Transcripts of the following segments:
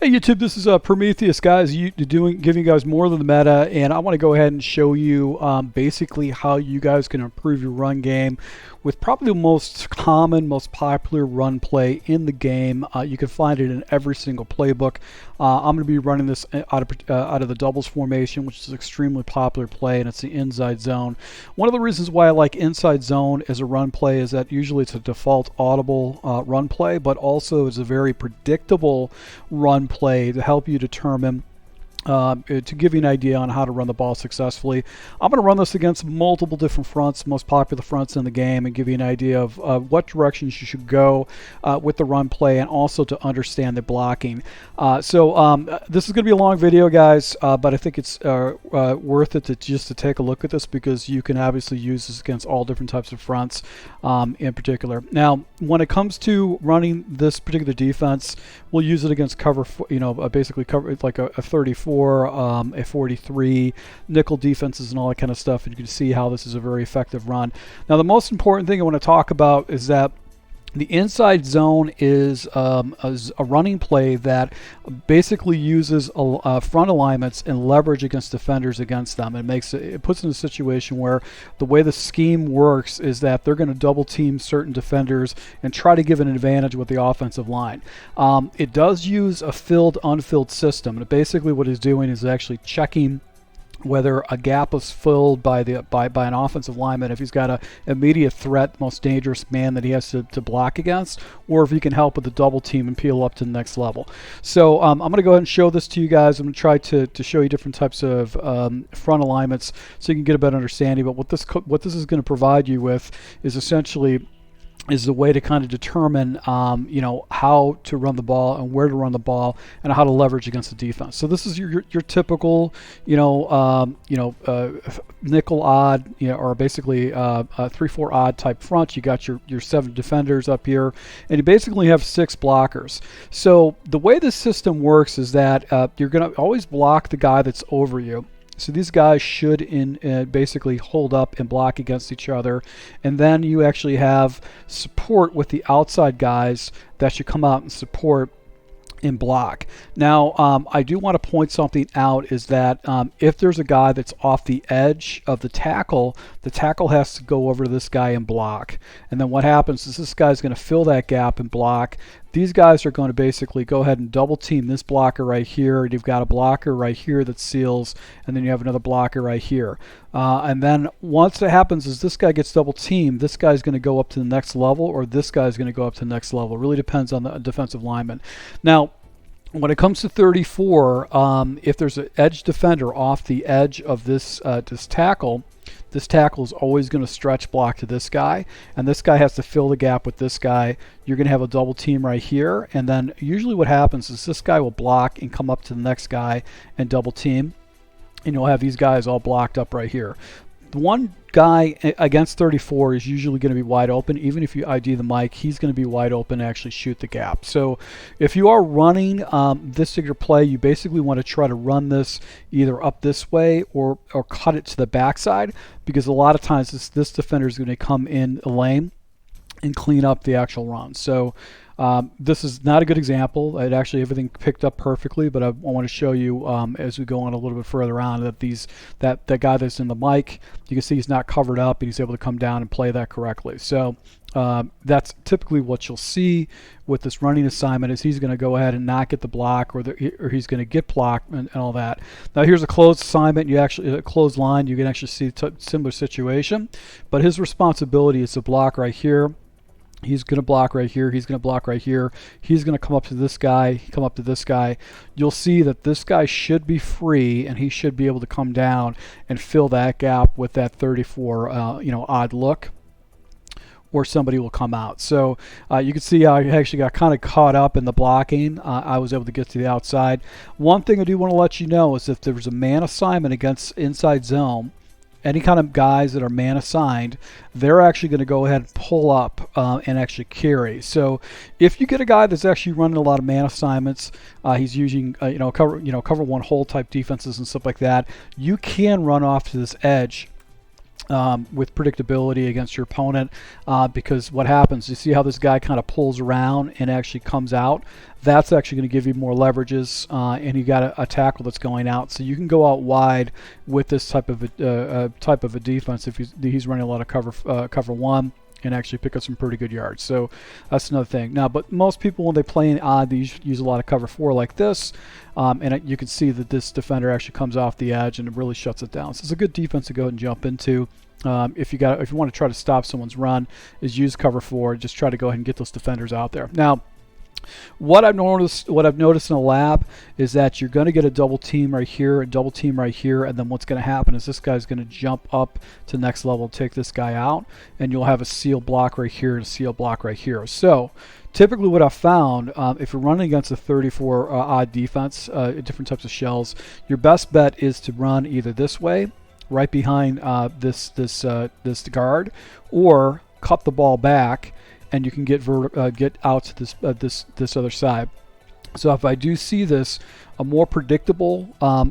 Hey YouTube, this is Prometheus, guys. Giving you guys more than the meta, and I want to go ahead and show you basically how you guys can improve your run game with probably the most common, most popular run play in the game. You can find it in every single playbook. I'm going to be running this out of the doubles formation, which is an extremely popular play, and it's the inside zone. One of the reasons why I like inside zone as a run play is that usually it's a default audible run play, but also it's a very predictable run play to help you determine to give you an idea on how to run the ball successfully. I'm going to run this against multiple different fronts, most popular fronts in the game, and give you an idea of what directions you should go with the run play, and also to understand the blocking. This is going to be a long video, guys, but I think it's worth it to take a look at this, because you can obviously use this against all different types of fronts in particular. Now, when it comes to running this particular defense, we'll use it against cover, basically cover like a 34, a 43, nickel defenses and all that kind of stuff, and you can see how this is a very effective run. Now, the most important thing I want to talk about is that the inside zone is a running play that basically uses front alignments and leverage against defenders against them. It puts in a situation where the way the scheme works is that they're going to double team certain defenders and try to give an advantage with the offensive line. It does use a filled unfilled system, and basically what it's doing is actually checking whether a gap is filled by an offensive lineman, if he's got an immediate threat, the most dangerous man that he has to block against, or if he can help with the double team and peel up to the next level. So I'm going to go ahead and show this to you guys. I'm going to try to show you different types of front alignments so you can get a better understanding. But what this is going to provide you with is essentially the way to kind of determine how to run the ball and where to run the ball and how to leverage against the defense. So this is your typical nickel odd, or basically a 3-4 odd type front. You got your 7 defenders up here, and you basically have 6 blockers. So the way this system works is that you're going to always block the guy that's over you. So these guys should basically hold up and block against each other, and then you actually have support with the outside guys that should come out and support in block. Now, I do want to point something out, is that if there's a guy that's off the edge of the tackle has to go over to this guy and block. And then what happens is this guy's going to fill that gap and block. These guys are going to basically go ahead and double team this blocker right here. You've got a blocker right here that seals, and then you have another blocker right here. And then once it happens is this guy gets double teamed, this guy's going to go up to the next level, or this guy's going to go up to the next level. It really depends on the defensive lineman. Now, when it comes to 34, if there's an edge defender off the edge of this tackle is always going to stretch block to this guy, and this guy has to fill the gap with this guy. You're going to have a double team right here, and then usually what happens is this guy will block and come up to the next guy and double team, and you'll have these guys all blocked up right here. The one guy against 34 is usually going to be wide open. Even if you ID the mic, he's going to be wide open and actually shoot the gap. So if you are running this particular play, you basically want to try to run this either up this way or cut it to the backside, because a lot of times this defender is going to come in a lane and clean up the actual run. So this is not a good example. It actually, everything picked up perfectly, but I want to show you as we go on a little bit further on that that guy that's in the mic, you can see he's not covered up and he's able to come down and play that correctly. So that's typically what you'll see with this running assignment, is he's going to go ahead and not get the block, or he's going to get blocked and all that. Now here's a closed assignment. A closed line. You can actually see similar situation, but his responsibility is to block right here. He's going to block right here. He's going to block right here. He's going to come up to this guy, come up to this guy. You'll see that this guy should be free, and he should be able to come down and fill that gap with that 34, odd look, or somebody will come out. So you can see I actually got kind of caught up in the blocking. I was able to get to the outside. One thing I do want to let you know is if there's a man assignment against inside zone, any kind of guys that are man assigned, they're actually going to go ahead and pull up and actually carry. So if you get a guy that's actually running a lot of man assignments, he's using cover one hole type defenses and stuff like that, you can run off to this edge with predictability against your opponent, because what happens, you see how this guy kind of pulls around and actually comes out. That's actually going to give you more leverages, and you got a tackle that's going out, so you can go out wide with this type of a defense if he's running a lot of cover one, and actually pick up some pretty good yards. So that's another thing. Now, but most people, when they play in odd, they use a lot of cover 4 like this, and you can see that this defender actually comes off the edge and it really shuts it down. So it's a good defense to go ahead and jump into. If you want to try to stop someone's run, is use cover 4. Just try to go ahead and get those defenders out there. Now, what I've noticed in the lab is that you're going to get a double team right here, a double team right here, and then what's going to happen is this guy's going to jump up to the next level, take this guy out, and you'll have a seal block right here and a seal block right here. So typically what I've found, if you're running against a 34 odd defense, different types of shells, your best bet is to run either this way, right behind this guard, or cut the ball back, and you can get out to this other side. So if I do see this, a more predictable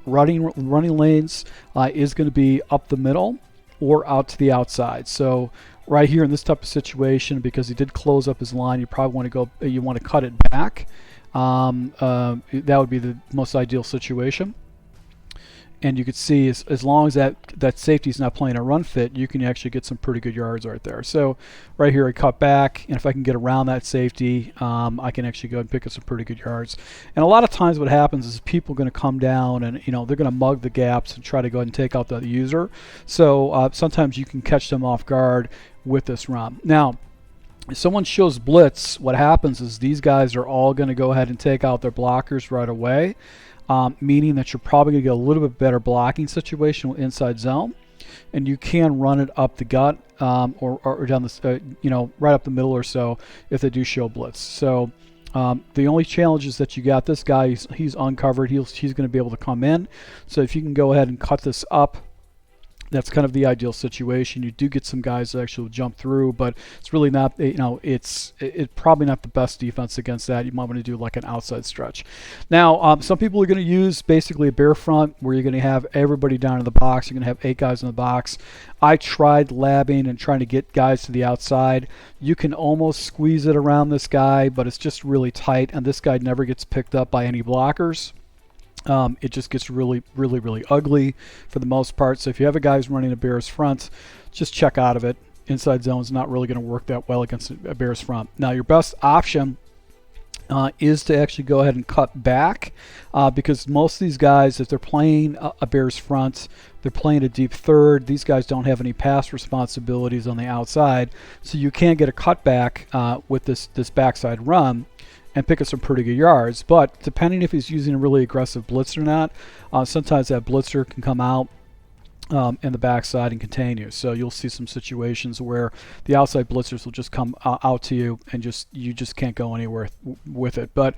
running lanes is going to be up the middle or out to the outside. So right here in this type of situation, because he did close up his line, you probably want to cut it back. That would be the most ideal situation. And you could see as long as that safety is not playing a run fit, you can actually get some pretty good yards right there. So right here I cut back, and if I can get around that safety, I can actually go and pick up some pretty good yards. And a lot of times what happens is people are going to come down and they're going to mug the gaps and try to go ahead and take out the user. So sometimes you can catch them off guard with this run. Now, if someone shows blitz, what happens is these guys are all going to go ahead and take out their blockers right away. Meaning that you're probably going to get a little bit better blocking situation with inside zone, and you can run it up the gut or down the right up the middle or so if they do show blitz. So the only challenge is that you got this guy, he's uncovered, he's going to be able to come in. So if you can go ahead and cut this up, that's kind of the ideal situation. You do get some guys that actually jump through, but it's really not, it's probably not the best defense against that. You might want to do like an outside stretch. Now, some people are going to use basically a bear front where you're going to have everybody down in the box. You're going to have 8 guys in the box. I tried labbing and trying to get guys to the outside. You can almost squeeze it around this guy, but it's just really tight, and this guy never gets picked up by any blockers. It just gets really, really, really ugly for the most part. So if you have a guy who's running a bear's front, just check out of it. Inside zone is not really going to work that well against a bear's front. Now, your best option is to actually go ahead and cut back, because most of these guys, if they're playing a bear's front, they're playing a deep third. These guys don't have any pass responsibilities on the outside, so you can get a cutback with this backside run and pick up some pretty good yards. But depending if he's using a really aggressive blitz or not, sometimes that blitzer can come out in the backside and contain you. So you'll see some situations where the outside blitzers will just come out to you, and you just can't go anywhere with it. But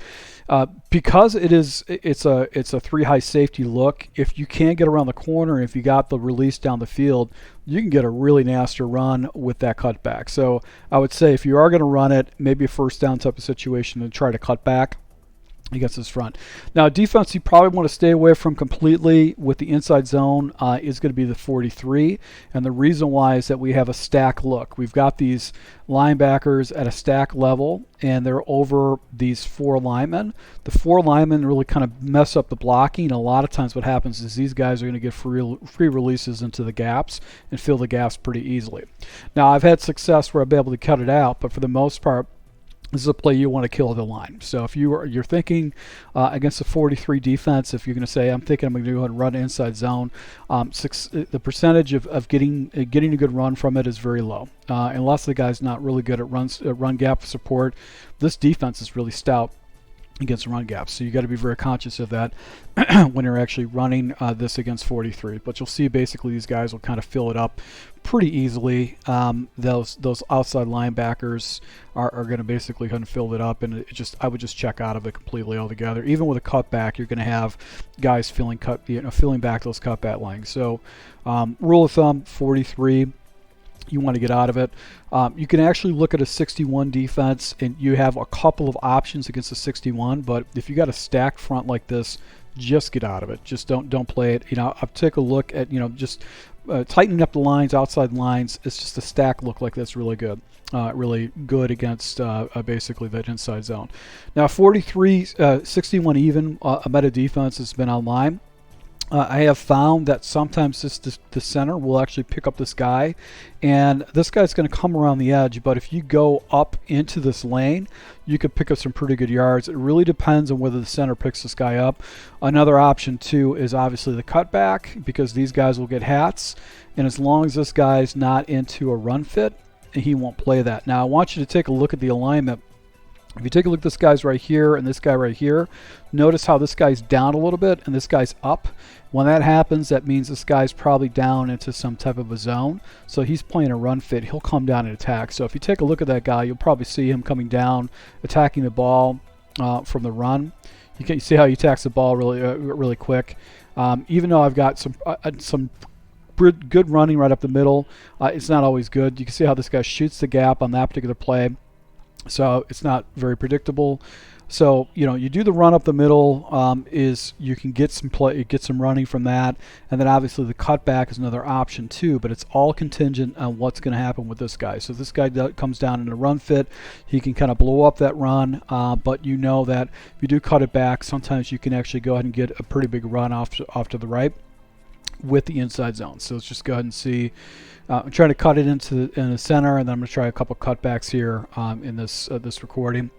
because it's a 3 high safety look, if you can't get around the corner, if you got the release down the field, you can get a really nasty run with that cutback. So I would say if you are going to run it, maybe a first down type of situation, and try to cut back against his front. Now, defense you probably want to stay away from completely with the inside zone is going to be the 43, and the reason why is that we have a stack look. We've got these linebackers at a stack level, and they're over these 4 linemen. The 4 linemen really kind of mess up the blocking. A lot of times what happens is these guys are going to get free releases into the gaps and fill the gaps pretty easily. Now, I've had success where I've been able to cut it out, but for the most part, this is a play you want to kill the line. So if you're thinking against a 43 defense, if you're going to say, I'm thinking I'm going to go ahead and run inside zone, the percentage of getting a good run from it is very low. Unless the guy's not really good at run gap support, this defense is really stout against run gaps. So you got to be very conscious of that when you're actually running this against 43. But you'll see basically these guys will kind of fill it up pretty easily. Those outside linebackers are going to basically kind of fill it up, and I would just check out of it completely altogether. Even with a cutback, you're going to have guys filling back those cutback lines. So rule of thumb, 43. You want to get out of it. You can actually look at a 61 defense, and you have a couple of options against a 61, but if you got a stacked front like this, just get out of it. Just don't play it. I'll take a look at just tightening up the lines, outside lines. It's just a stack look like that's really good. Really good against basically that inside zone. Now 43, 61 even, a meta defense has been online. I have found that sometimes the center will actually pick up this guy, and this guy's going to come around the edge, but if you go up into this lane, you could pick up some pretty good yards. It really depends on whether the center picks this guy up. Another option too is obviously the cutback, because these guys will get hats, and as long as this guy's not into a run fit, he won't play that. Now I want you to take a look at the alignment. If you take a look at this guy's right here and this guy right here, notice how this guy's down a little bit and this guy's up. When that happens, that means this guy's probably down into some type of a zone. So he's playing a run fit. He'll come down and attack. So if you take a look at that guy, you'll probably see him coming down, attacking the ball from the run. You can see how he attacks the ball really quick. Even though I've got some good running right up the middle, it's not always good. You can see how this guy shoots the gap on that particular play. So it's not very predictable. So you do the run up the middle, is you can get some running from that, and then obviously the cutback is another option too. But it's all contingent on what's going to happen with this guy. So if this guy comes down in a run fit, he can kind of blow up that run. But you know that if you do cut it back, sometimes you can actually go ahead and get a pretty big run off to the right with the inside zone. So let's just go ahead and see. I'm trying to cut it in the center, and then I'm going to try a couple cutbacks here in this recording.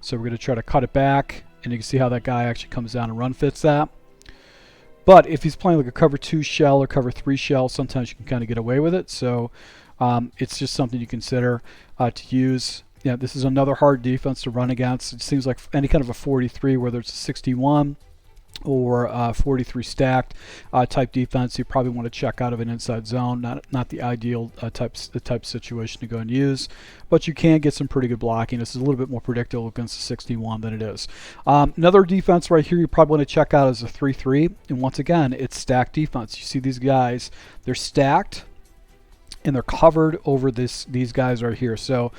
So we're going to try to cut it back, and you can see how that guy actually comes down and run fits that. But if he's playing like a cover 2 shell or cover 3 shell, sometimes you can kind of get away with it. So it's just something you consider to use. This is another hard defense to run against. It seems like any kind of a 43, whether it's a 61 or 43 stacked type defense, you probably want to check out of an inside zone. Not the ideal type situation to go and use, but you can get some pretty good blocking. This is a little bit more predictable against the 61 than it is. Another defense right here you probably want to check out is a 3-3, and once again, it's stacked defense. You see these guys, they're stacked and they're covered over these guys right here. So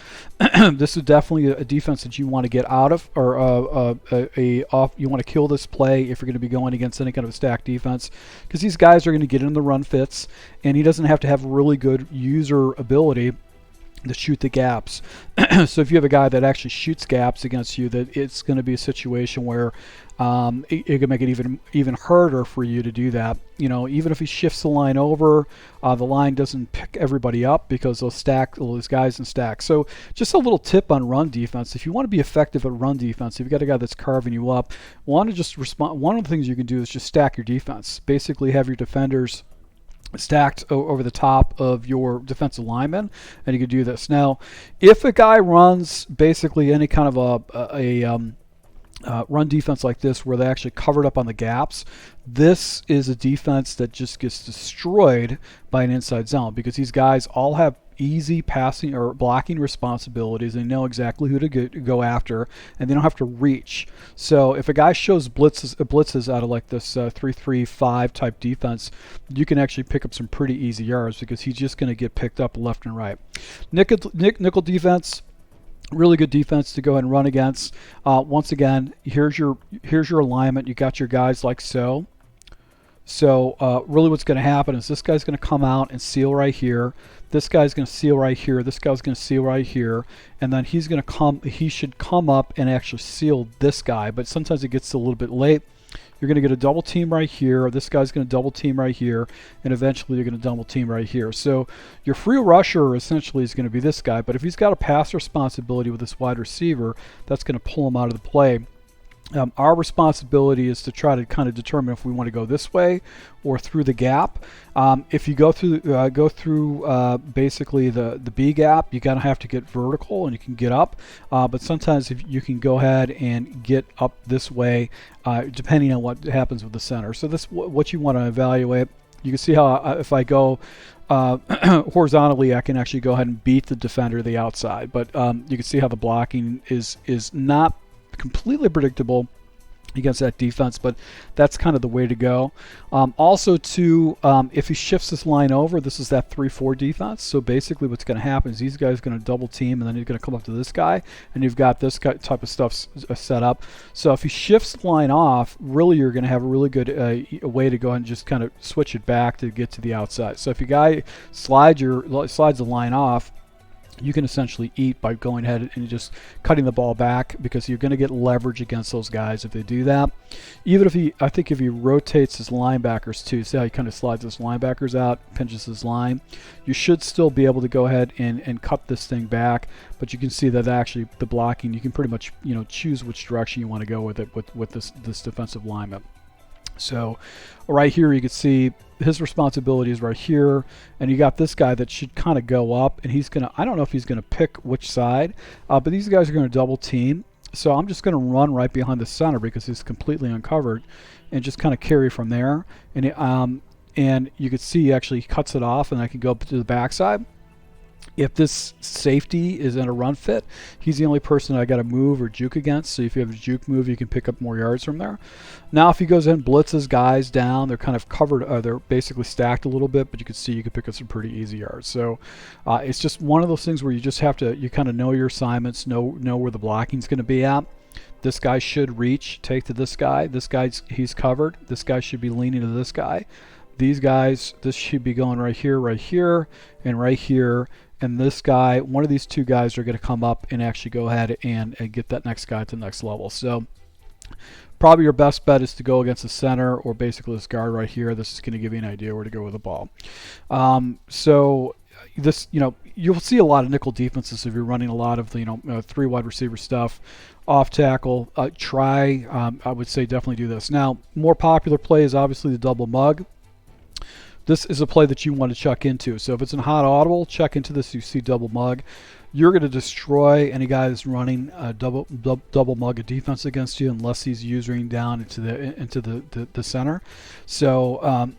this is definitely a defense that you want to get out of, or you want to kill this play if you're going to be going against any kind of a stacked defense, because these guys are going to get in the run fits, and he doesn't have to have really good user ability to shoot the gaps. So if you have a guy that actually shoots gaps against you, that it's going to be a situation where it can make it even harder for you to do that. Even if he shifts the line over, the line doesn't pick everybody up because they'll stack all these guys in stacks. So just a little tip on run defense: if you want to be effective at run defense, if you've got a guy that's carving you up, want to just respond. One of the things you can do is just stack your defense. Basically, have your defenders stacked over the top of your defensive lineman, and you can do this. Now, if a guy runs basically any kind of a run defense like this, where they actually covered up on the gaps, this is a defense that just gets destroyed by an inside zone, because these guys all have easy passing or blocking responsibilities. They know exactly who to go after, and they don't have to reach. So if a guy shows blitzes out of like this 3-3-5 type defense, you can actually pick up some pretty easy yards, because he's just going to get picked up left and right. Nickel defense, really good defense to go ahead and run against. Once again, here's your alignment. You got your guys like so. So really what's going to happen is this guy's going to come out and seal right here. This guy's going to seal right here. This guy's going to seal right here. And then he should come up and actually seal this guy. But sometimes it gets a little bit late. You're going to get a double team right here. This guy's going to double team right here. And eventually you're going to double team right here. So your free rusher essentially is going to be this guy. But if he's got a pass responsibility with this wide receiver, that's going to pull him out of the play. Our responsibility is to try to kind of determine if we want to go this way or through the gap. If you go through basically the B gap, you're going to have to get vertical, and you can get up. But sometimes if you can go ahead and get up this way, depending on what happens with the center. So that's what you want to evaluate. You can see how if I go horizontally, I can actually go ahead and beat the defender to the outside. But you can see how the blocking is not completely predictable. against that defense, but that's kind of the way to go. Also, too, if he shifts this line over, this is that 3-4 defense. So basically, what's going to happen is these guys are going to double team, and then he's going to come up to this guy, and you've got this type of stuff set up. So if he shifts the line off, really you're going to have a really good way to go ahead and just kind of switch it back to get to the outside. So if your guy slides the line off, you can essentially eat by going ahead and just cutting the ball back, because you're going to get leverage against those guys if they do that. Even if I think if he rotates his linebackers too, see how he kind of slides his linebackers out, pinches his line, you should still be able to go ahead and cut this thing back. But you can see that actually the blocking, you can pretty much choose which direction you want to go with it with this defensive lineman. So right here you can see his responsibility is right here, and you got this guy that should kind of go up, and he's gonna, I don't know if he's gonna pick which side, but these guys are gonna double team. So I'm just gonna run right behind the center because he's completely uncovered, and just kind of carry from there. And you can see he actually cuts it off, and I can go up to the backside. If this safety is in a run fit, he's the only person I got to move or juke against. So if you have a juke move, you can pick up more yards from there. Now, if he goes in, blitzes guys down, they're kind of covered, they're basically stacked a little bit, but you can see you can pick up some pretty easy yards. So it's just one of those things where you just have to, you kind of know your assignments, know where the blocking's going to be at. This guy should reach, take to this guy. This guy's, he's covered. This guy should be leaning to this guy. These guys, this should be going right here, and right here. And this guy, one of these two guys are going to come up and actually go ahead and get that next guy to the next level. So probably your best bet is to go against the center or basically this guard right here. This is going to give you an idea where to go with the ball. So this, you'll see a lot of nickel defenses if you're running a lot of the, 3 wide receiver stuff. Off tackle, I would say definitely do this. Now, more popular play is obviously the double mug. This is a play that you want to check into. So if it's in hot audible, check into this. You see double mug. You're going to destroy any guy that's running a double mug of defense against you, unless he's using down into the center. So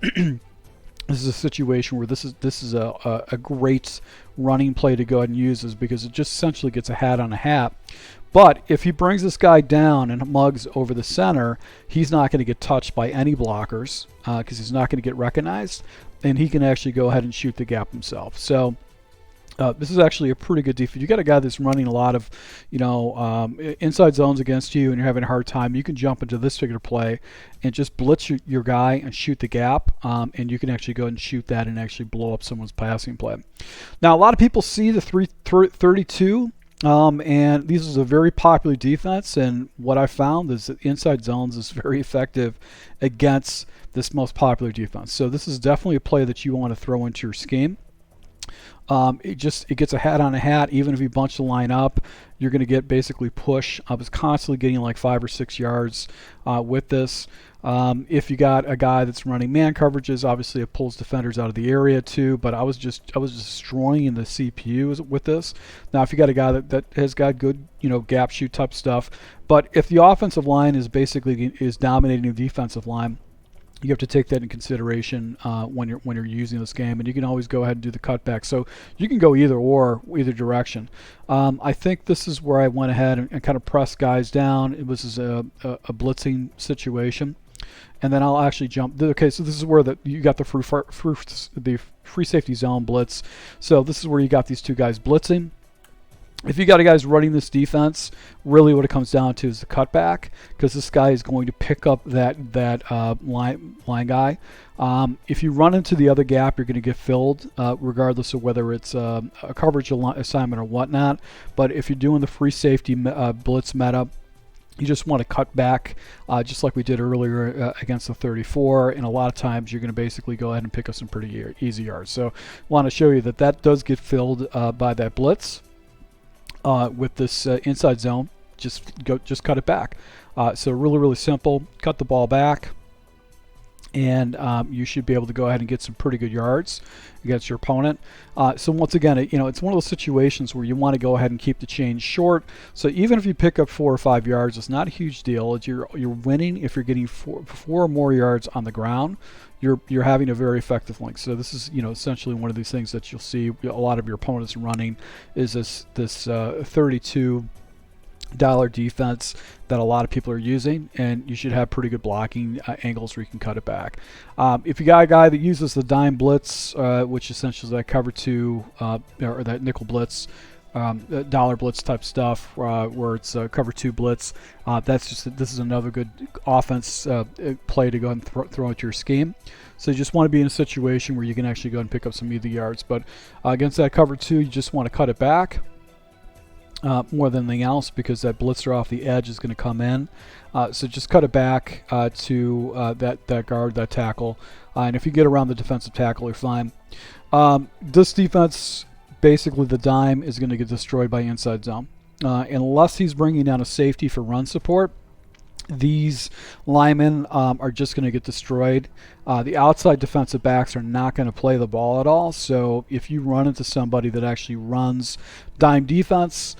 this is a situation where this is a great running play to go ahead and use, is because it just essentially gets a hat on a hat. But if he brings this guy down and mugs over the center, he's not going to get touched by any blockers because he's not going to get recognized, and he can actually go ahead and shoot the gap himself. So this is actually a pretty good defense. You got a guy that's running a lot of, inside zones against you, and you're having a hard time. You can jump into this particular play and just blitz your guy and shoot the gap, and you can actually go and shoot that and actually blow up someone's passing play. Now, a lot of people see the 332. And this is a very popular defense, and what I found is that inside zones is very effective against this most popular defense. So this is definitely a play that you want to throw into your scheme. It gets a hat on a hat. Even if you bunch the line up, you're going to get basically push. I was constantly getting like 5 or 6 yards with this. If you got a guy that's running man coverages, obviously it pulls defenders out of the area too. But I was destroying the CPU with this. Now, if you got a guy that has got good gap shoot type stuff, but if the offensive line is dominating the defensive line, you have to take that in consideration when you're using this game, and you can always go ahead and do the cutback. So you can go either direction. I think this is where I went ahead and kind of pressed guys down. It was a blitzing situation, and then I'll actually jump. Okay, so this is where you got the free safety zone blitz. So this is where you got these two guys blitzing. If you got a guys running this defense, really what it comes down to is the cutback, because this guy is going to pick up that line guy. If you run into the other gap, you're going to get filled, regardless of whether it's a coverage assignment or whatnot. But if you're doing the free safety blitz meta, you just want to cut back, just like we did earlier against the 34, and a lot of times you're going to basically go ahead and pick up some pretty easy yards. So I want to show you that does get filled by that blitz. With this inside zone, just cut it back. So really simple. Cut the ball back, and you should be able to go ahead and get some pretty good yards against your opponent. So once again, it's one of those situations where you want to go ahead and keep the chain short. So even if you pick up 4 or 5 yards, it's not a huge deal. You're winning if you're getting 4 or more yards on the ground. You're having a very effective link. So this is essentially one of these things that you'll see a lot of your opponents running is this 32 dollar defense that a lot of people are using, and you should have pretty good blocking angles where you can cut it back. If you got a guy that uses the dime blitz, which essentially is that cover 2 or that nickel blitz, dollar blitz type stuff, where it's cover 2 blitz, this is another good offense play to go and throw into your scheme. So you just want to be in a situation where you can actually go and pick up some easy yards. But against that cover 2, you just want to cut it back more than anything else, because that blitzer off the edge is going to come in. So just cut it back to that guard, that tackle, and if you get around the defensive tackle, you're fine. This defense, basically the dime is going to get destroyed by inside zone. Unless he's bringing down a safety for run support, these linemen are just going to get destroyed. The outside defensive backs are not going to play the ball at all. So if you run into somebody that actually runs dime defense,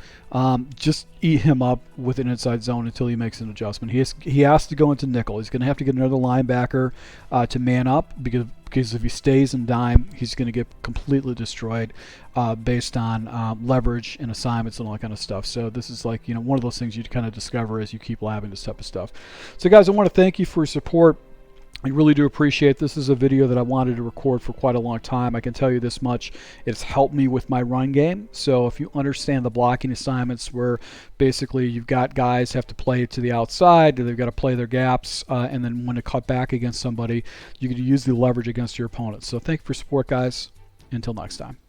just eat him up with an inside zone until he makes an adjustment. He has to go into nickel. He's going to have to get another linebacker to man up, because if he stays in dime, he's going to get completely destroyed based on leverage and assignments and all that kind of stuff. So this is like, one of those things you kind of discover as you keep labbing this type of stuff. So guys, I want to thank you for your support. I really do appreciate this. Is a video that I wanted to record for quite a long time. I can tell you this much: it's helped me with my run game. So if you understand the blocking assignments, where basically you've got guys have to play to the outside, they've got to play their gaps, and then when to cut back against somebody, you can use the leverage against your opponent. So thank you for support, guys. Until next time.